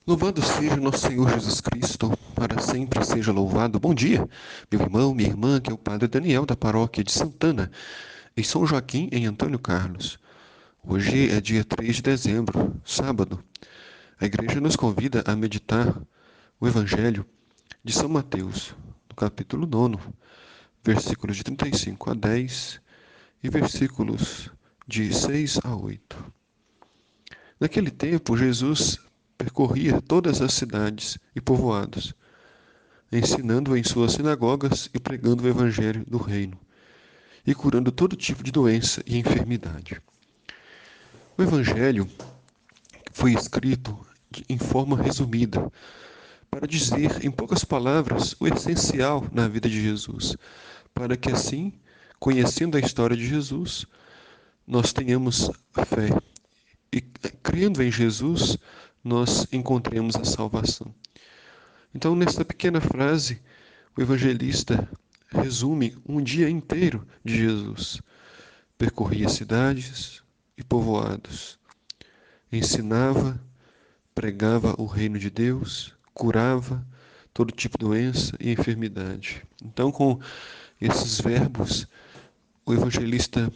Louvado seja nosso Senhor Jesus Cristo, para sempre seja louvado. Bom dia, meu irmão, minha irmã, que é o Padre Daniel da paróquia de Santana, em São Joaquim, em Antônio Carlos. Hoje é dia 3 de dezembro, sábado. A igreja nos convida a meditar o Evangelho de São Mateus, no capítulo 9, versículos de 35 a 10 e versículos de 6 a 8. Naquele tempo, Jesus percorria todas as cidades e povoados, ensinando em suas sinagogas e pregando o evangelho do reino, e curando todo tipo de doença e enfermidade. O evangelho foi escrito em forma resumida, para dizer em poucas palavras o essencial na vida de Jesus, para que assim, conhecendo a história de Jesus, nós tenhamos fé e, crendo em Jesus, nós encontremos a salvação. Então, nesta pequena frase, o evangelista resume um dia inteiro de Jesus. Percorria cidades e povoados, ensinava, pregava o reino de Deus, curava todo tipo de doença e enfermidade. Então, com esses verbos, o evangelista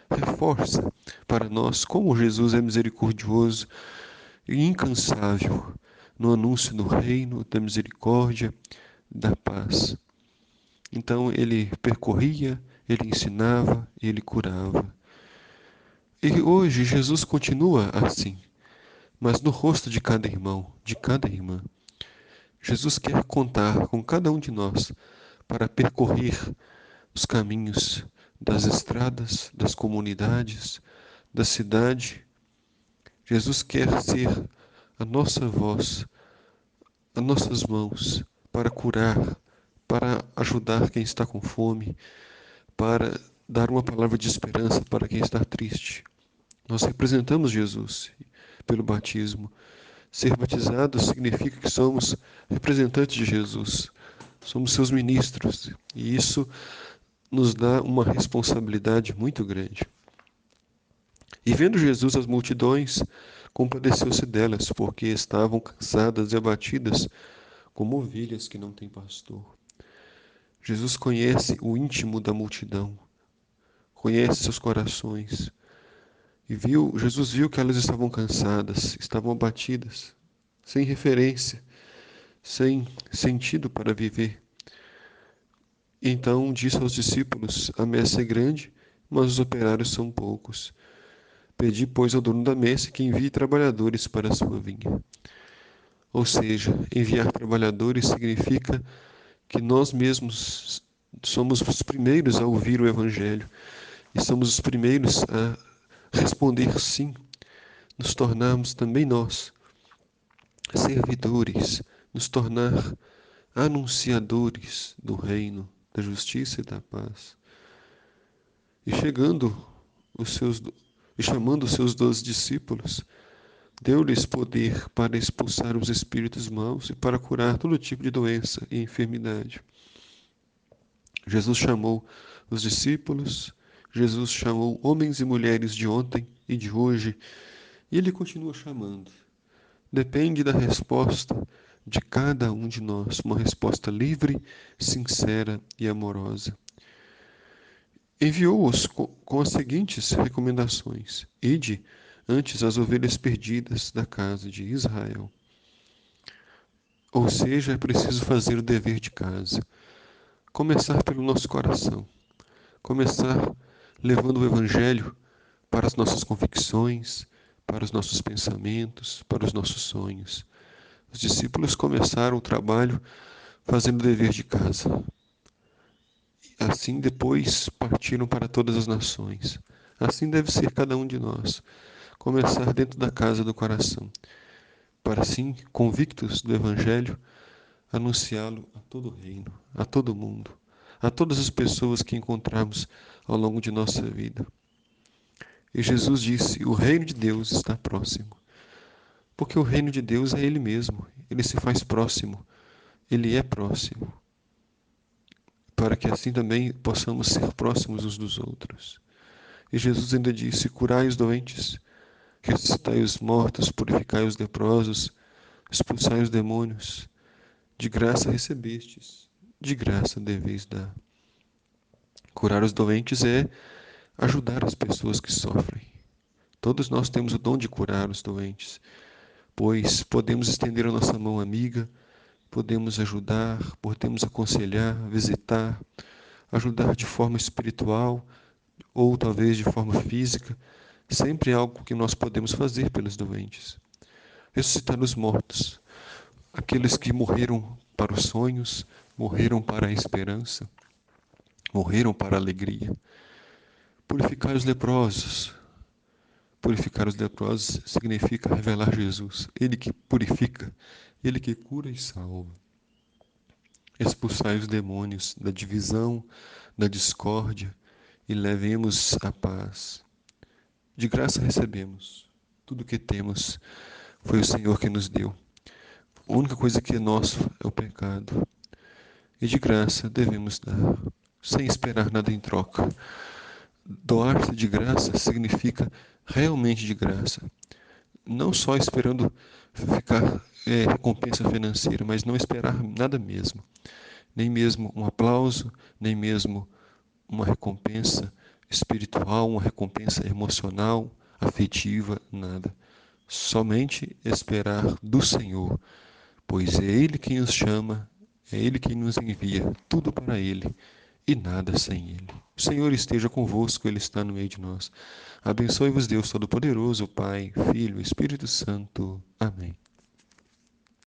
reforça para nós como Jesus é misericordioso e incansável no anúncio do reino, da misericórdia, da paz. Então ele percorria, ele ensinava, ele curava. E hoje Jesus continua assim, mas no rosto de cada irmão, de cada irmã. Jesus quer contar com cada um de nós para percorrer os caminhos das estradas, das comunidades, da cidade. Jesus quer ser a nossa voz, as nossas mãos para curar, para ajudar quem está com fome, para dar uma palavra de esperança para quem está triste. Nós representamos Jesus pelo batismo. Ser batizado significa que somos representantes de Jesus, somos seus ministros, e isso nos dá uma responsabilidade muito grande. E vendo Jesus as multidões, compadeceu-se delas, porque estavam cansadas e abatidas, como ovelhas que não têm pastor. Jesus conhece o íntimo da multidão, conhece seus corações. Jesus viu que elas estavam cansadas, estavam abatidas, sem referência, sem sentido para viver. Então disse aos discípulos: A messe é grande, mas os operários são poucos. Pedi, pois, ao dono da messe que envie trabalhadores para a sua vinha. Ou seja, enviar trabalhadores significa que nós mesmos somos os primeiros a ouvir o Evangelho e somos os primeiros a responder sim, nos tornarmos também nós servidores, nos tornar anunciadores do reino, da justiça e da paz. E chegando os seus e chamando os seus 12 discípulos, deu-lhes poder para expulsar os espíritos maus e para curar todo tipo de doença e enfermidade. Jesus chamou os discípulos, Jesus chamou homens e mulheres de ontem e de hoje, e ele continua chamando. Depende da resposta de cada um de nós, uma resposta livre, sincera e amorosa. Enviou-os com as seguintes recomendações: Ide antes as ovelhas perdidas da casa de Israel. Ou seja, é preciso fazer o dever de casa. Começar pelo nosso coração. Começar levando o Evangelho para as nossas convicções, para os nossos pensamentos, para os nossos sonhos. Os discípulos começaram o trabalho fazendo o dever de casa. Assim depois partiram para todas as nações. Assim deve ser cada um de nós. Começar dentro da casa do coração, para assim, convictos do Evangelho, anunciá-lo a todo o reino, a todo o mundo, a todas as pessoas que encontrarmos ao longo de nossa vida. E Jesus disse: o reino de Deus está próximo. Porque o reino de Deus é Ele mesmo, Ele se faz próximo, Ele é próximo, para que assim também possamos ser próximos uns dos outros. E Jesus ainda disse: curai os doentes, ressuscitai os mortos, purificai os leprosos, expulsai os demônios. De graça recebestes, de graça deveis dar. Curar os doentes é ajudar as pessoas que sofrem. Todos nós temos o dom de curar os doentes, pois podemos estender a nossa mão amiga, podemos ajudar, podemos aconselhar, visitar, ajudar de forma espiritual ou talvez de forma física. Sempre é algo que nós podemos fazer pelos doentes. Ressuscitar os mortos, aqueles que morreram para os sonhos, morreram para a esperança, morreram para a alegria. Purificar os leprosos. Purificar os leprosos significa revelar Jesus, Ele que purifica, Ele que cura e salva. Expulsai os demônios da divisão, da discórdia e levemos a paz. De graça recebemos. Tudo o que temos foi o Senhor que nos deu. A única coisa que é nosso é o pecado. E de graça devemos dar, sem esperar nada em troca. Doar-se de graça significa realmente de graça. Não só esperando ficar recompensa financeira, mas não esperar nada mesmo. Nem mesmo um aplauso, nem mesmo uma recompensa espiritual, uma recompensa emocional, afetiva, nada. Somente esperar do Senhor, pois é Ele quem nos chama, é Ele quem nos envia, tudo para Ele e nada sem Ele. O Senhor esteja convosco, Ele está no meio de nós. Abençoe-vos Deus Todo-Poderoso, Pai, Filho e Espírito Santo. Amém.